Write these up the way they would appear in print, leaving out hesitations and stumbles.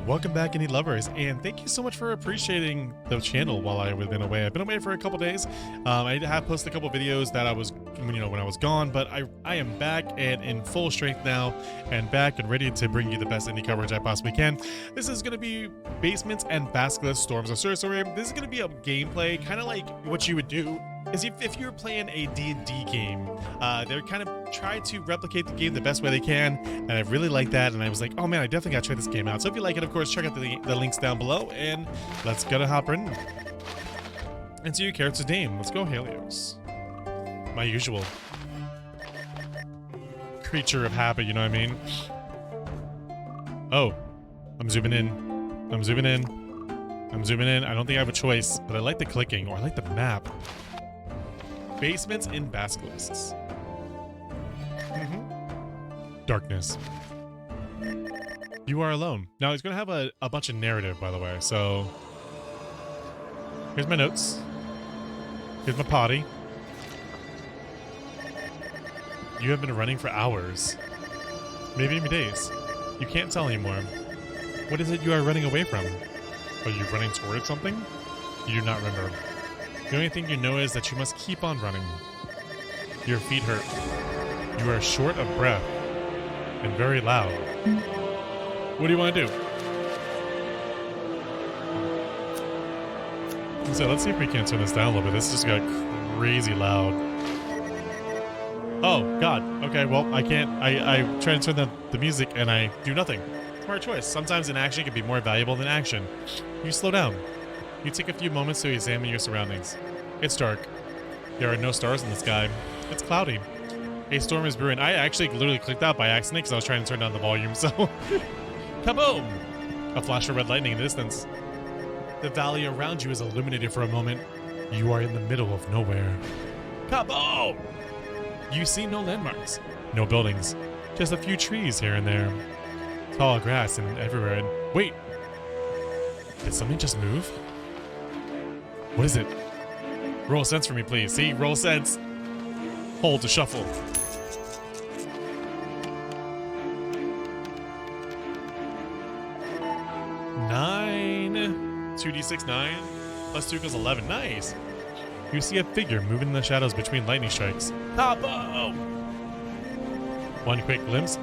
Welcome back, indie lovers, and thank you so much for appreciating the channel while I've been away. I've been away for a couple days. I have posted a couple videos that I was, when I was gone, but I am back and in full strength now, and back and ready to bring you the best indie coverage I possibly can. This is going to be Basements and Basilisks Storms of Sorcery. This is going to be a gameplay, kind of like what you would do is if you're playing a D&D game. They're kind of try to replicate the game the best way they can, and I really like that, and I was like, oh man, I definitely gotta try this game out. So if you like it, of course, check out the links down below, and let's go hop in and see your character's name. Let's go Helios. My usual creature of habit, you know what I mean? Oh, I'm zooming in. I'm zooming in. I'm zooming in. I don't think I have a choice, but I like the clicking, or I like the map. Basements in Basilisks. Darkness. You are alone. Now, he's going to have a bunch of narrative, by the way. So, here's my notes. Here's my potty. You have been running for hours. Maybe even days. You can't tell anymore. What is it you are running away from? Are you running towards something? You do not remember. The only thing you know is that you must keep on running. Your feet hurt. You are short of breath and very loud. What do you want to do? So let's see if we can turn this down a little bit. This just got crazy loud. Oh, God. Okay, well, I can't. I try to turn the music and I do nothing. Smart choice. Sometimes inaction can be more valuable than action. You slow down. You take a few moments to examine your surroundings. It's dark. There are no stars in the sky. It's cloudy. A storm is brewing. I actually literally clicked out by accident because I was trying to turn down the volume, so... Kaboom! A flash of red lightning in the distance. The valley around you is illuminated for a moment. You are in the middle of nowhere. Kaboom! You see no landmarks, no buildings, just a few trees here and there. Tall grass and everywhere. And wait! Did something just move? What is it? Roll sense for me, please. See? Roll sense. Hold to shuffle. Nine. 2d6, 9. Plus 2 equals 11. Nice. You see a figure moving in the shadows between lightning strikes. Kaboom! One quick glimpse,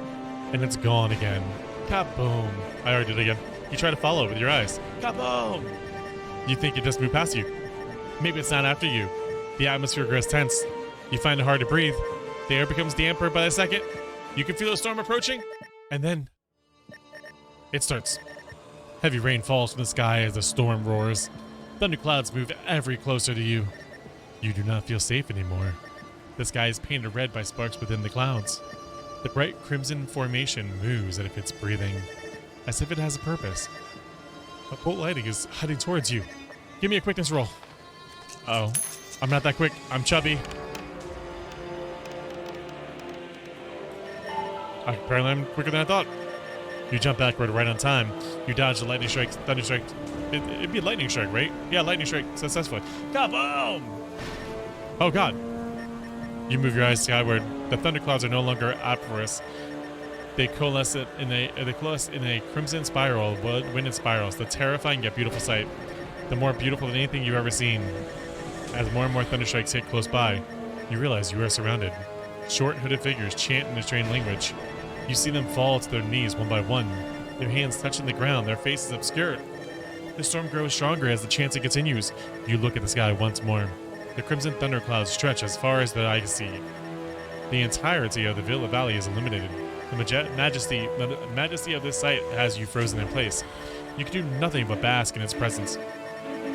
and it's gone again. Kaboom. I already did it again. You try to follow it with your eyes. Kaboom! You think it just moved past you. Maybe it's not after you. The atmosphere grows tense. You find it hard to breathe. The air becomes damper by the second. You can feel the storm approaching. And then it starts. Heavy rain falls from the sky as the storm roars. Thunderclouds move ever closer to you. You do not feel safe anymore. The sky is painted red by sparks within the clouds. The bright crimson formation moves as if it's breathing, as if it has a purpose. A bolt lightning is heading towards you. Give me a quickness roll. Uh-oh. I'm not that quick. I'm chubby. Apparently I'm quicker than I thought. You jump backward right on time. You dodge the lightning strike, thunder strike. It'd be a lightning strike, right? Yeah, lightning strike successfully. Kaboom! Oh, God. You move your eyes skyward. The thunderclouds are no longer aporous. They coalesce in a crimson spiral, winded spirals. The terrifying yet beautiful sight. The more beautiful than anything you've ever seen. As more and more thunderstrikes hit close by, you realize you are surrounded. Short hooded figures chant in a strange language. You see them fall to their knees one by one, their hands touching the ground, their faces obscured. The storm grows stronger as the chanting continues. You look at the sky once more. The crimson thunderclouds stretch as far as the eye can see. The entirety of the Villa Valley is illuminated. The majesty of this sight has you frozen in place. You can do nothing but bask in its presence.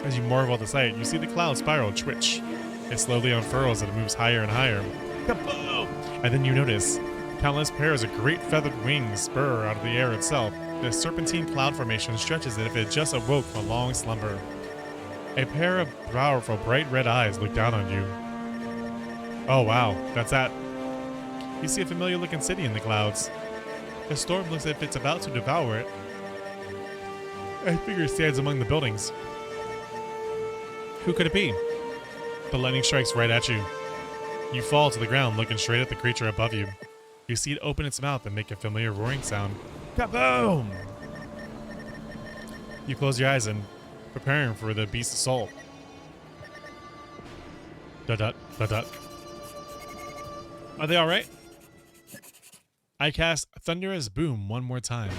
As you marvel at the sight, you see the cloud spiral twitch. It slowly unfurls as it moves higher and higher. Kaboom! And then you notice countless pairs of great feathered wings spur out of the air itself. The serpentine cloud formation stretches as if it just awoke from a long slumber. A pair of powerful, bright red eyes look down on you. Oh wow, that's that. You see a familiar-looking city in the clouds. The storm looks as if it's about to devour it. A figure stands among the buildings. Who could it be? The lightning strikes right at you. You fall to the ground looking straight at the creature above you. You see it open its mouth and make a familiar roaring sound. Kaboom! You close your eyes and preparing for the beast's assault. Dot dot dot dot. Are they alright? I cast Thunderous Boom one more time.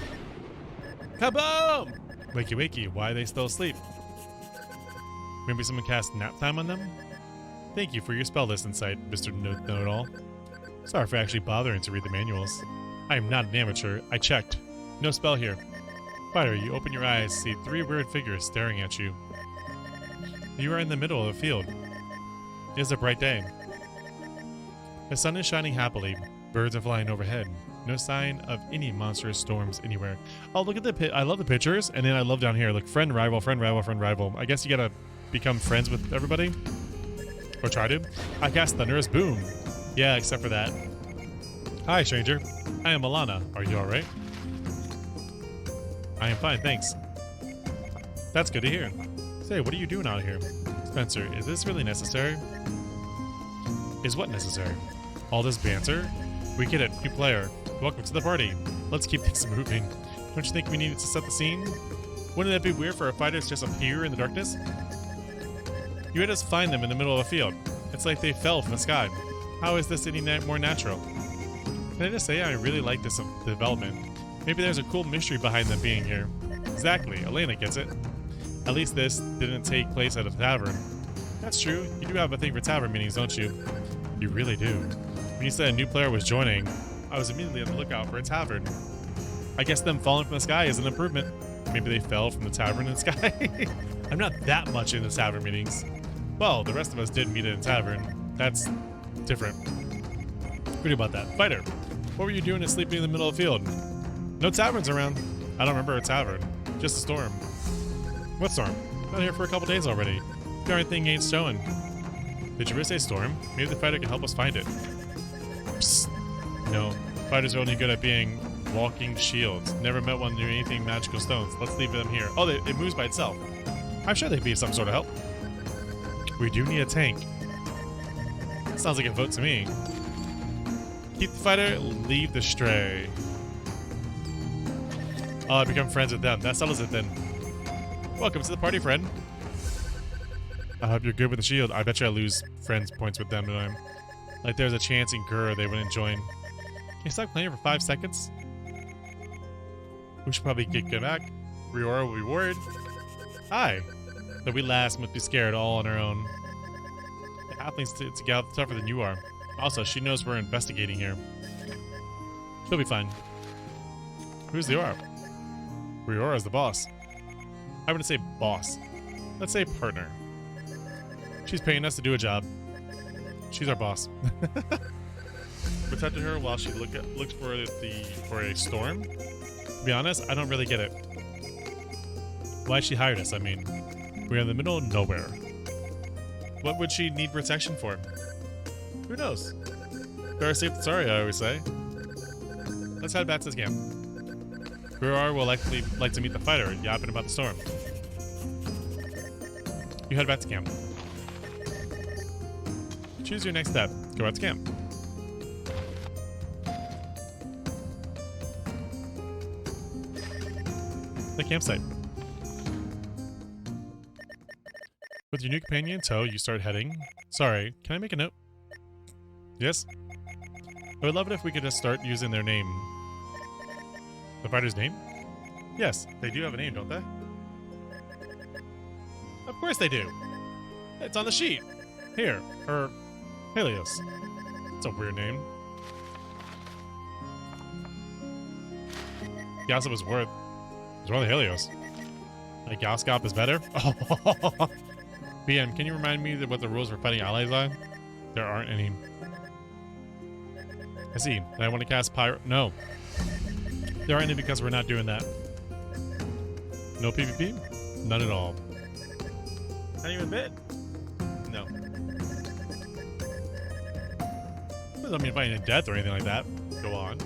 Kaboom! Wakey wakey, why are they still asleep? Maybe someone cast nap time on them? Thank you for your spell list insight, Mr. Know-It-All. Sorry for actually bothering to read the manuals. I am not an amateur. I checked. No spell here. Fighter, you open your eyes, see 3 weird figures staring at you. You are in the middle of a field. It is a bright day. The sun is shining happily. Birds are flying overhead. No sign of any monstrous storms anywhere. Oh, look at the I love the pictures, and then I love down here. Look, friend, rival, friend, rival, friend, rival. I guess you gotta become friends with everybody. Or try to. I cast Thunderous Boom. Yeah, except for that. Hi, stranger. I am Alana. Are you alright? I am fine, thanks. That's good to hear. Say, what are you doing out here? Spencer, is this really necessary? Is what necessary? All this banter? We get it, new player. Welcome to the party. Let's keep things moving. Don't you think we needed to set the scene? Wouldn't that be weird for our fighters to just appear in the darkness? You had us find them in the middle of a field. It's like they fell from the sky. How is this any more natural? Can I just say I really like this development? Maybe there's a cool mystery behind them being here. Exactly, Elena gets it. At least this didn't take place at a tavern. That's true, you do have a thing for tavern meetings, don't you? You really do. When you said a new player was joining, I was immediately on the lookout for a tavern. I guess them falling from the sky is an improvement. Maybe they fell from the tavern in the sky? I'm not that much into tavern meetings. Well, the rest of us did meet in a tavern. That's different. What do you about that? Fighter, what were you doing asleep in the middle of the field? No taverns around. I don't remember a tavern. Just a storm. What storm? Been here for a couple days already. Darn thing ain't showing. Did you really say storm? Maybe the fighter can help us find it. Psst. No. Fighters are only good at being walking shields. Never met one near anything magical stones. Let's leave them here. Oh, it moves by itself. I'm sure they'd be some sort of help. We do need a tank. Sounds like a vote to me. Keep the fighter, leave the stray. Oh, I become friends with them. That settles it then. Welcome to the party, friend. I hope you're good with the shield. I bet you I lose friends points with them, don't I? Like there's a chance in Gur they wouldn't join. Can you stop playing for 5 seconds? We should probably get back. Riora will be worried. Hi. But we last must be scared all on our own. The halfling's to get out tougher than you are. Also, she knows we're investigating here. She'll be fine. Who's the Riora? Riora's the boss. I wouldn't say boss. Let's say partner. She's paying us to do a job. She's our boss. Protected her while she looked for a storm. To be honest, I don't really get it. Why she hired us, I mean. We're in the middle of nowhere. What would she need protection for? Who knows? Better safe than sorry, I always say. Let's head back to this camp. Ruar will likely like to meet the fighter, yapping about the storm. You head back to camp. Choose your next step. Go out to camp. The campsite. With your new companion in tow, you start heading. Sorry, can I make a note? Yes? I would love it if we could just start using their name. The fighter's name? Yes, they do have a name, don't they? Of course they do. It's on the sheet. Here, or Helios. It's a weird name. Gossip was worth. It's one of the Helios. Like Goskop is better? Oh. BM, can you remind me what the rules for fighting allies are? There aren't any. I see. I want to cast Pyro. No. There aren't any because we're not doing that. No PvP? None at all. Not even a bit? No. Doesn't mean fighting to death or anything like that. Go on.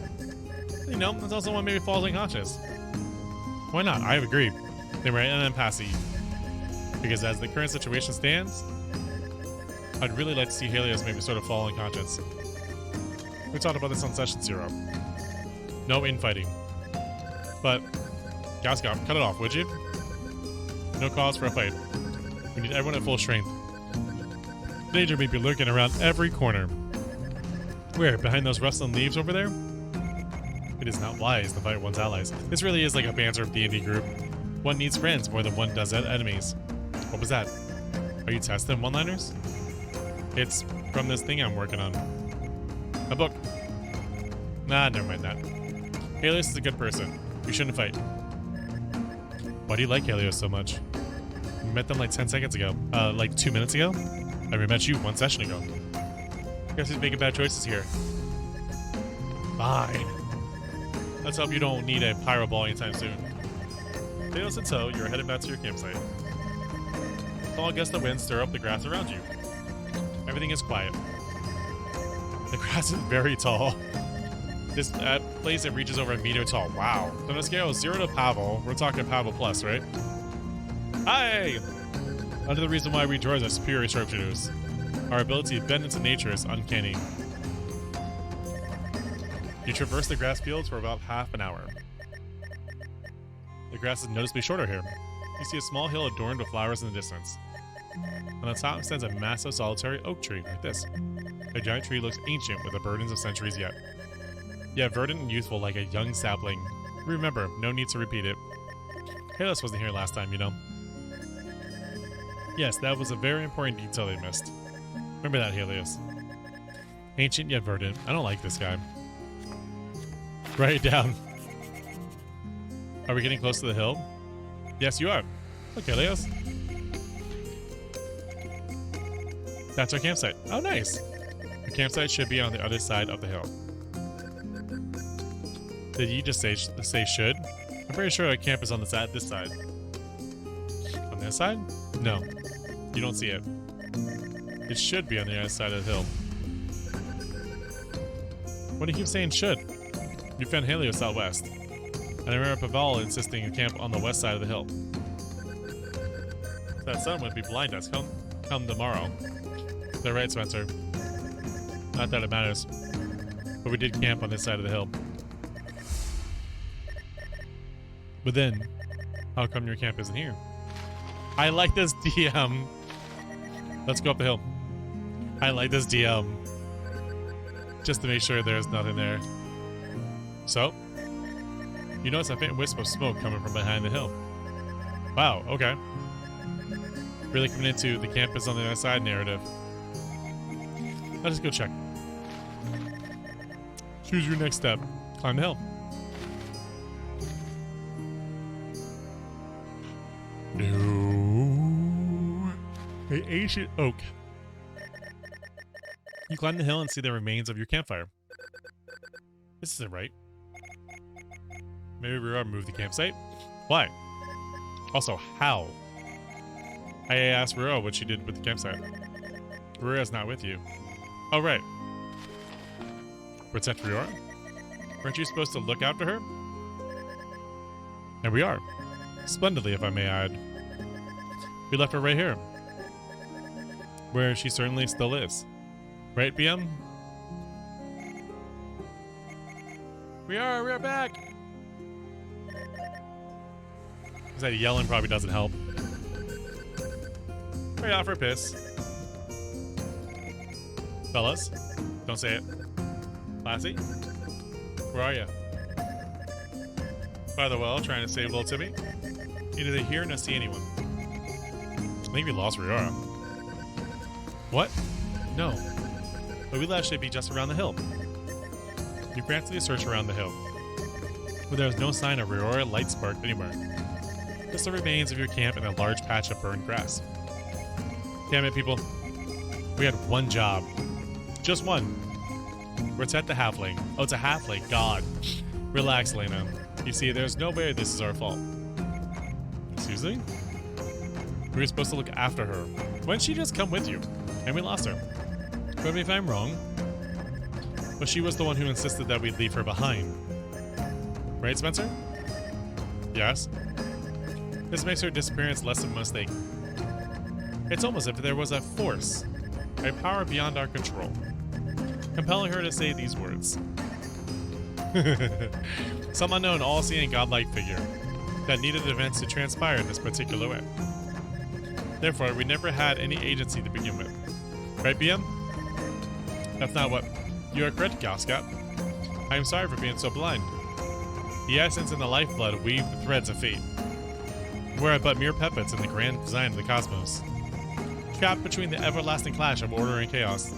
You know, that's also one maybe falls unconscious. Why not? I agree. They were and then passive. Because as the current situation stands, I'd really like to see Helios maybe sort of fall unconscious. We talked about this on session 0. No infighting. But, Gaskop, cut it off, would you? No cause for a fight. We need everyone at full strength. Danger may be lurking around every corner. Where? Behind those rustling leaves over there? It is not wise to fight one's allies. This really is like a banter D&D group. One needs friends more than one does enemies. What was that? Are you testing one-liners? It's from this thing I'm working on. A book. Nah, never mind that. Helios is a good person. We shouldn't fight. Why do you like Helios so much? We met them like 10 seconds ago. Like 2 minutes ago? And we met you 1 session ago. Guess he's making bad choices here. Fine. Let's hope you don't need a pyro ball anytime soon. Helios and so, you're headed back to your campsite. Tall gusts of wind stir up the grass around you. Everything is quiet. The grass is very tall. This place, it reaches over a meter tall. Wow. So on a scale of 0 to Pavel, we're talking Pavel plus, right? Hi! Under the reason why we droids are superior sharpshooters. Our ability to bend into nature is uncanny. You traverse the grass fields for about half an hour. The grass is noticeably shorter here. You see a small hill adorned with flowers in the distance. On the top stands a massive solitary oak tree, like this. The giant tree looks ancient with the burdens of centuries yet. Yeah, verdant and youthful like a young sapling. Remember, no need to repeat it. Helios wasn't here last time, you know. Yes, that was a very important detail they missed. Remember that, Helios. Ancient yet verdant. I don't like this guy. Write it down. Are we getting close to the hill? Yes, you are. Look, Helios. That's our campsite. Oh, nice. The campsite should be on the other side of the hill. Did you just say should? I'm pretty sure our camp is on this side. On this side? No. You don't see it. It should be on the other side of the hill. What do you keep saying should? You found Helios out west. And I remember Pavel insisting to camp on the west side of the hill. That sun would be blind us. Come tomorrow. They're right, Spencer. Not that it matters. But we did camp on this side of the hill. But then, how come your camp isn't here? I like this DM. Let's go up the hill. I like this DM. Just to make sure there's nothing there. So, you notice a faint wisp of smoke coming from behind the hill. Wow, okay. Really coming into the campus on the other side narrative. Let's go check. Choose your next step. Climb the hill. No. An ancient oak. You climb the hill and see the remains of your campfire. This isn't right. Maybe we ought to move the campsite? Why? Also, how? I asked Rura what she did with the campsite. Rura's not with you. Oh, right. Protect Rura? Weren't you supposed to look after her? And we are. Splendidly, if I may add. We left her right here. Where she certainly still is. Right, BM? We are back! That yelling probably doesn't help. Right off her piss. Fellas, don't say it. Lassie, where are you? By the well, trying to save little Timmy. Neither hear nor see anyone. I think we lost Riora. What? No. But we last should be just around the hill. You frantically search around the hill. But there is no sign of Riora light spark anywhere. Just the remains of your camp and a large patch of burned grass. Damn it, people. We had one job. Just one. Protect the halfling. Oh, it's a halfling. God. Relax, Lena. You see, there's no way this is our fault. Excuse me? We were supposed to look after her. Why didn't she just come with you? And we lost her. Correct me if I'm wrong. But she was the one who insisted that we leave her behind. Right, Spencer? Yes? This makes her disappearance less of a mistake. It's almost as if there was a force, a power beyond our control, compelling her to say these words. Some unknown, all-seeing, godlike figure. that needed events to transpire in this particular way. Therefore, we never had any agency to begin with. Right, BM? That's not what... You are correct, Galscap. I am sorry for being so blind. The essence and the lifeblood weave the threads of fate. We're but mere puppets in the grand design of the cosmos. Trapped between the everlasting clash of order and chaos,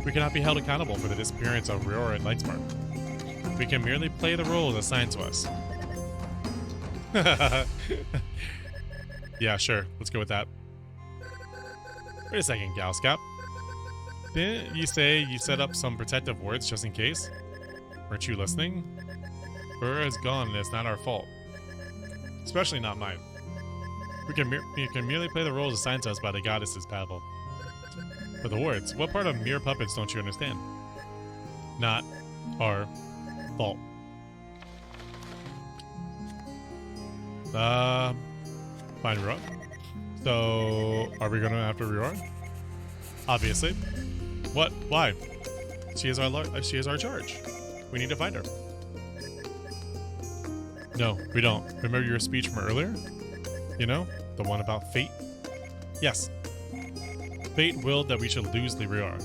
we cannot be held accountable for the disappearance of Riora and Lightspark. We can merely play the roles assigned to us. Yeah, sure. Let's go with that. Wait a second, Galscap. Didn't you say you set up some protective wards just in case? Weren't you listening? Riora is gone and it's not our fault. Especially not mine. We can merely play the roles assigned to us by the goddesses, Pavel. But the wards, what part of mere puppets don't you understand? Not our fault. Fine, Riora. So, are we gonna after Riora? Obviously. What? Why? She is our charge. We need to find her. No, we don't. Remember your speech from earlier? You know, the one about fate? Yes. Fate willed that we should lose Riora.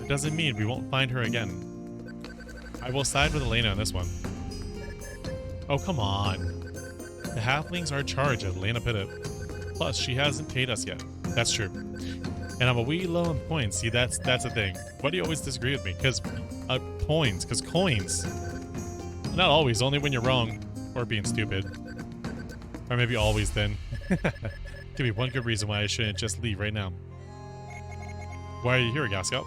It doesn't mean we won't find her again. I will side with Elena on this one. Oh, come on. The halflings are in charge of Elena Pitta. Plus, she hasn't paid us yet. That's true. And I'm a wee low on points. See, that's the thing. Why do you always disagree with me? Because points. Because coins. Not always. Only when you're wrong. Or being stupid. Or maybe always then. Give me one good reason why I shouldn't just leave right now. Why are you here, Gascal?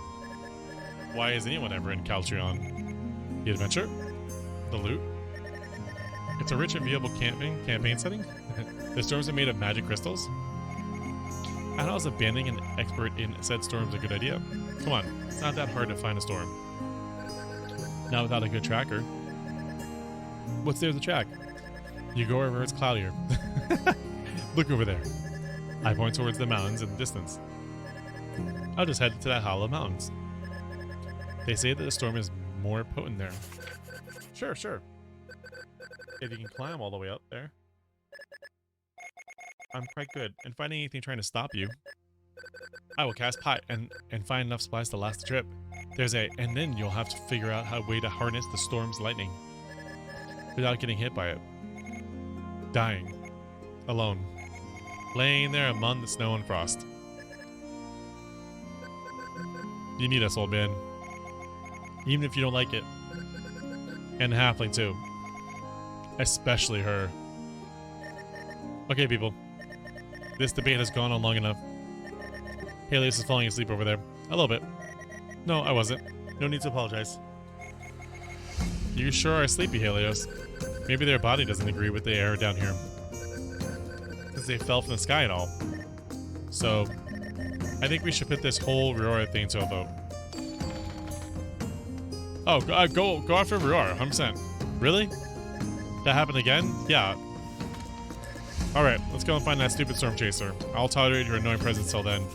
Why is anyone ever in Caltrion? The adventure? The loot? It's a rich and viable campaign setting? The storms are made of magic crystals? I know, is abandoning an expert in said storms a good idea? Come on, it's not that hard to find a storm. Not without a good tracker. What's there to track? You go wherever it's cloudier. Look over there. I point towards the mountains in the distance. I'll just head to that hollow mountains. They say that the storm is more potent there. Sure, sure. If you can climb all the way up there. I'm quite good in finding anything trying to stop you. I will cast Pot and find enough supplies to last the trip. And then you'll have to figure out a way to harness the storm's lightning without getting hit by it. Dying. Alone. Laying there among the snow and frost. You need us, old man. Even if you don't like it. And the halfling too. Especially her. Okay, people. This debate has gone on long enough. Helios is falling asleep over there. A little bit. No, I wasn't. No need to apologize. You sure are sleepy, Helios. Maybe their body doesn't agree with the air down here. Because they fell from the sky and all. So, I think we should put this whole Riora thing to a vote. Oh, go after Riora, 100%. Really? That happened again? Yeah. Alright, let's go and find that stupid storm chaser. I'll tolerate your annoying presence till then.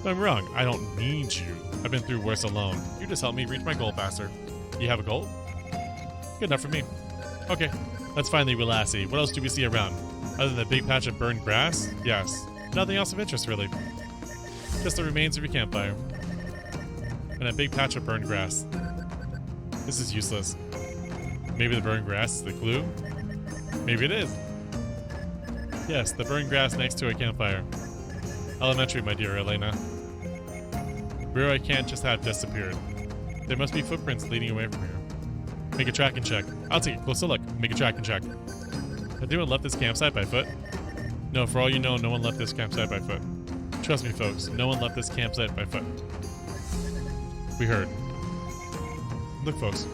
But I'm wrong. I don't need you. I've been through worse alone. You just helped me reach my goal faster. You have a goal? Good enough for me. Okay, let's find the Lassie. What else do we see around? Other than the big patch of burned grass? Yes. Nothing else of interest, really. Just the remains of your campfire. And a big patch of burned grass. This is useless. Maybe the burned grass is the clue? Maybe it is. Yes, the burned grass next to a campfire. Elementary, my dear Elena. Riora can't just have disappeared. There must be footprints leading away from here. Make a tracking check. I'll take a closer look. Make a tracking check. Has anyone left this campsite by foot? No, for all you know, no one left this campsite by foot. Trust me, folks, no one left this campsite by foot. We heard. Look, folks.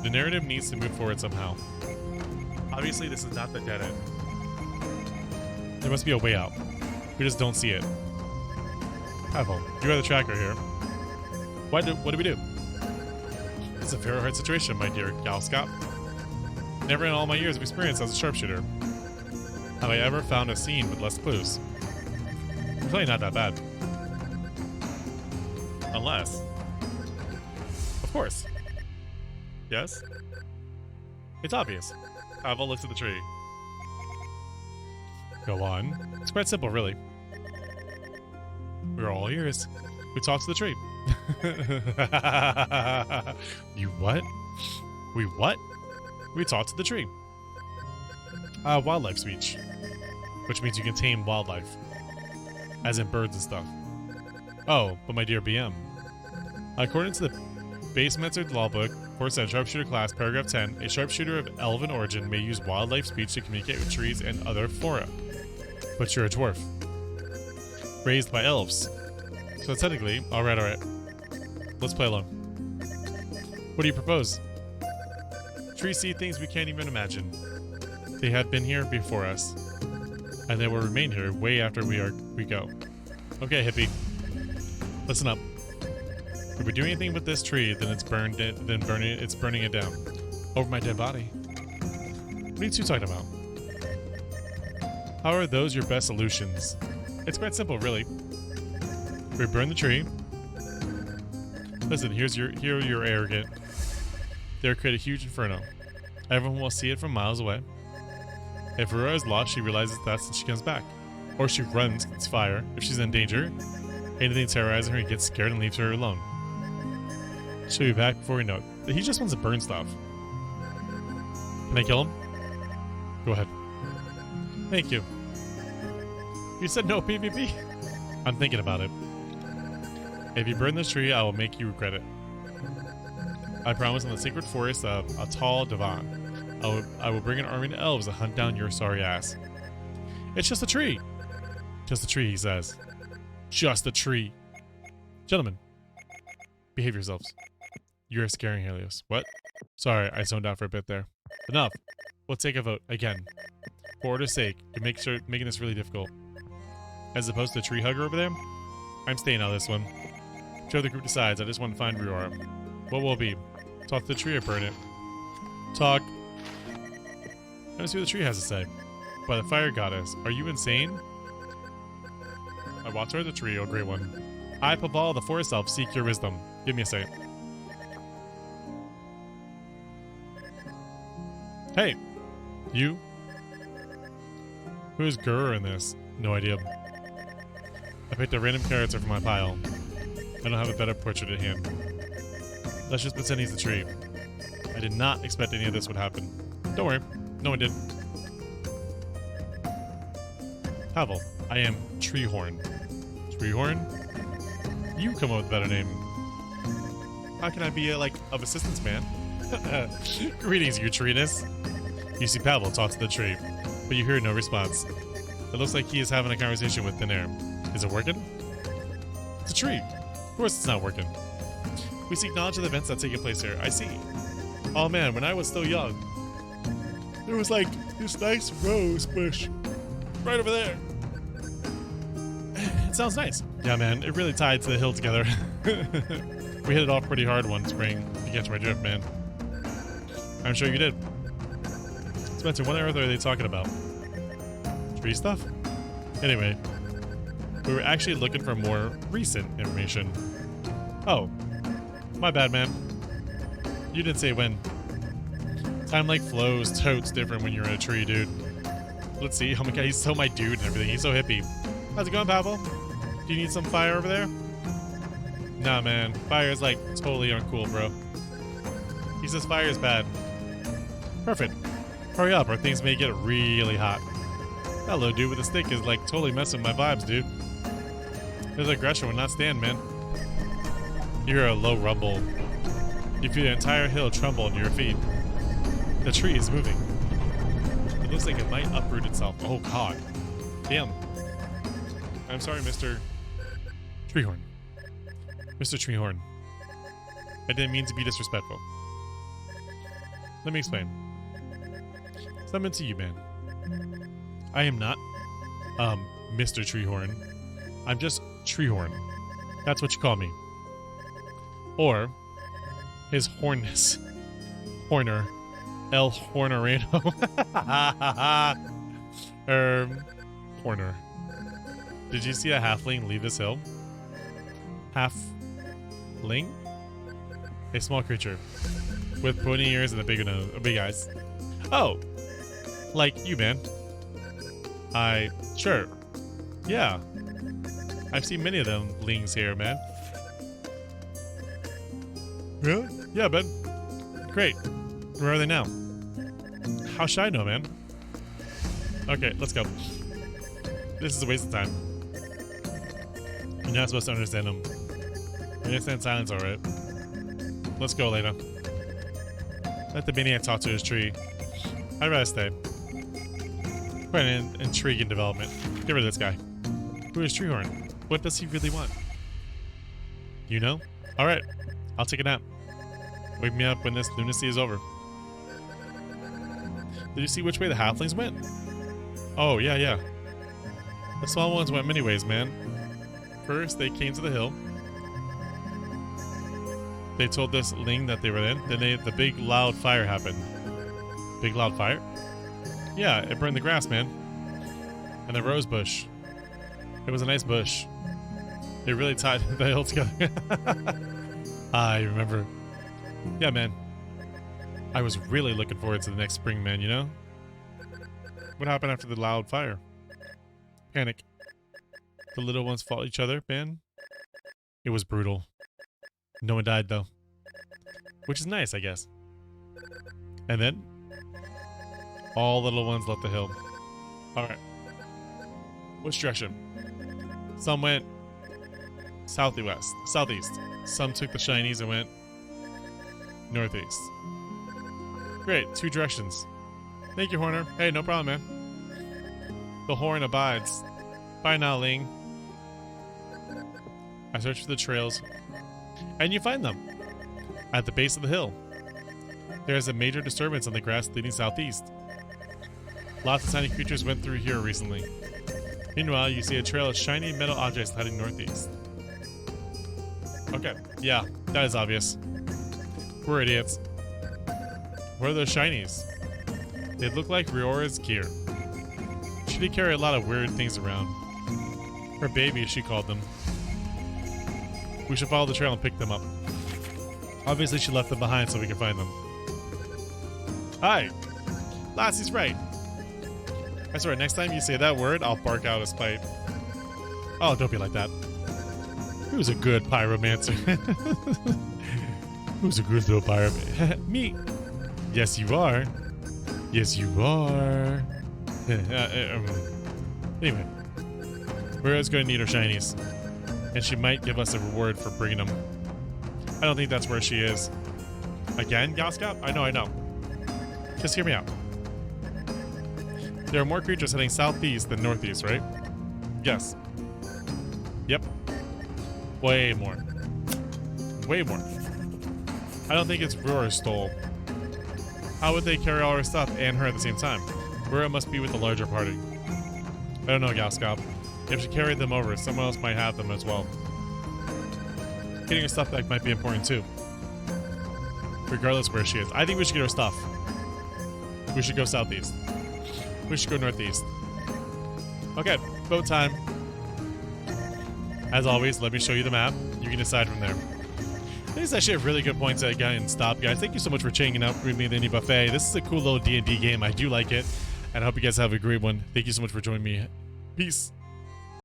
The narrative needs to move forward somehow. Obviously, this is not the dead end. There must be a way out. We just don't see it. Pavel, you are the tracker here. What do we do? It's a very hard situation, my dear Galscop. Never in all my years of experience as a sharpshooter have I ever found a scene with less clues. It's really not that bad. Unless... Of course. Yes? It's obvious. Pavel looks at the tree. Go on. It's quite simple, really. We're all ears. We talk to the tree. You what? We what? We talk to the tree. Wildlife speech. Which means you can tame wildlife. As in birds and stuff. Oh, but my dear BM. According to the Basilisks law book, 4th ed sharpshooter class, paragraph 10, a sharpshooter of elven origin may use wildlife speech to communicate with trees and other flora. But you're a dwarf. Raised by elves. So technically, alright. Let's play along. What do you propose? Trees see things we can't even imagine. They have been here before us. And they will remain here way after we go. Okay, hippie. Listen up. If we do anything with this tree, then it's burning it down. Over my dead body. What are you two talking about? How are those your best solutions? It's quite simple, really. We burn the tree. Listen, here you're arrogant. They'll create a huge inferno. Everyone will see it from miles away. If Aurora is lost, she realizes that's when she comes back. Or she runs, gets fire. If she's in danger, anything terrorizing her, he gets scared and leaves her alone. She'll be back before we know it. He just wants to burn stuff. Can I kill him? Go ahead. Thank you. You said no PvP. I'm thinking about it. If you burn this tree, I will make you regret it. I promise on the sacred forest of a tall divan. I will bring an army of elves to hunt down your sorry ass. It's just a tree. Just a tree, he says. Just a tree. Gentlemen, behave yourselves. You're scaring Helios. What? Sorry, I zoned out for a bit there. Enough. We'll take a vote again. For order's sake, to making this really difficult. As opposed to the tree hugger over there, I'm staying out of this one. Whichever the group decides, I just want to find where you are. What will it be? Talk to the tree or burn it? Talk. Let me see what the tree has to say. By the fire goddess, are you insane? I watch toward the tree, oh great one. I, Paval, the forest elf, seek your wisdom. Give me a second. Hey! You? Who's Gurr in this? No idea. I picked a random character from my pile. I don't have a better portrait at hand. Let's just pretend he's the tree. I did not expect any of this would happen. Don't worry. No one did. Pavel, I am Treehorn. Treehorn? You come up with a better name. How can I be of assistance, man? Greetings, you treeness. You see Pavel talk to the tree, but you hear no response. It looks like he is having a conversation with thin air. Is it working? It's a tree. Of course it's not working. We seek knowledge of the events that take place here. I see. Oh man, when I was still young, there was this nice rose bush right over there. It sounds nice. Yeah, man, it really tied to the hill together. We hit it off pretty hard one spring. You catch my drift, man. I'm sure you did. Spencer, what on earth are they talking about? Tree stuff? Anyway, we were actually looking for more recent information. Oh, my bad, man. You didn't say when. Time flows totes different when you're in a tree, dude. Let's see. Oh my god, he's so my dude and everything. He's so hippie. How's it going, Pavel? Do you need some fire over there? Nah, man. Fire is totally uncool, bro. He says fire is bad. Perfect. Hurry up or things may get really hot. Hello, dude with a stick is totally messing with my vibes, dude. His aggression will not stand, man. You hear a low rumble. You feel the entire hill tremble under your feet. The tree is moving. It looks like it might uproot itself. Oh god. Damn. I'm sorry, Mr. Treehorn. Mr. Treehorn. I didn't mean to be disrespectful. Let me explain. Something to you, man. I am not, Mr. Treehorn. I'm just Treehorn. That's what you call me. Or, his hornness. Horner. El Hornerano. Horner. Did you see a halfling leave this hill? Halfling? A small creature. With pointy ears and a big nose, big eyes. Oh! Like you, man. Sure. Yeah. I've seen many of them lings here, man. Really? Yeah, man. Great. Where are they now? How should I know, man? Okay, let's go. This is a waste of time. You're not supposed to understand them. You understand silence, alright. Let's go, Lena. Let the maniac talk to his tree. I'd rather stay. Quite an intriguing development. Get rid of this guy. Who is Treehorn? What does he really want? You know? Alright. I'll take a nap. Wake me up when this lunacy is over. Did you see which way the halflings went? Oh, yeah. The small ones went many ways, man. First, they came to the hill. They told this ling that they were in. Then the big loud fire happened. Big loud fire? Yeah, it burned the grass, man. And the rose bush. It was a nice bush. It really tied the hill together. I remember. Yeah, man. I was really looking forward to the next spring, man, you know? What happened after the loud fire? Panic. The little ones fought each other, man. It was brutal. No one died, though. Which is nice, I guess. And then? All little ones left the hill. Alright. Which direction? Some went southeast. Some took the shinies and went northeast. Great, 2 directions. Thank you, Horner. Hey, no problem, man. The horn abides. Bye now, Ling. I search for the trails, and you find them. At the base of the hill. There is a major disturbance on the grass leading southeast. Lots of tiny creatures went through here recently. Meanwhile, you see a trail of shiny metal objects heading northeast. Okay, yeah, that is obvious. We're idiots. What are those shinies? They look like Riora's gear. She did carry a lot of weird things around. Her baby, she called them. We should follow the trail and pick them up. Obviously, she left them behind so we can find them. Hi! Lassie's right. I swear, next time you say that word, I'll bark out a spite. Oh, don't be like that. Who's a good pyromancer? Who's a good little pyromancer? Me! Yes, you are. Yes, you are. Anyway. Riora's going to need her shinies. And she might give us a reward for bringing them. I don't think that's where she is. Again, Goskop? I know. Just hear me out. There are more creatures heading southeast than northeast, right? Yes. Yep. Way more. Way more. I don't think it's Riora's stole. How would they carry all her stuff and her at the same time? Riora must be with the larger party. I don't know, Goskop. If she carried them over, someone else might have them as well. Getting her stuff back might be important too. Regardless where she is. I think we should get her stuff. We should go southeast. We should go northeast. Okay, boat time. As always, let me show you the map. You can decide from there. This is actually a really good point to get and stop, guys. Thank you so much for checking out with me in the Indie Buffet. This is a cool little D&D game. I do like it. And I hope you guys have a great one. Thank you so much for joining me. Peace.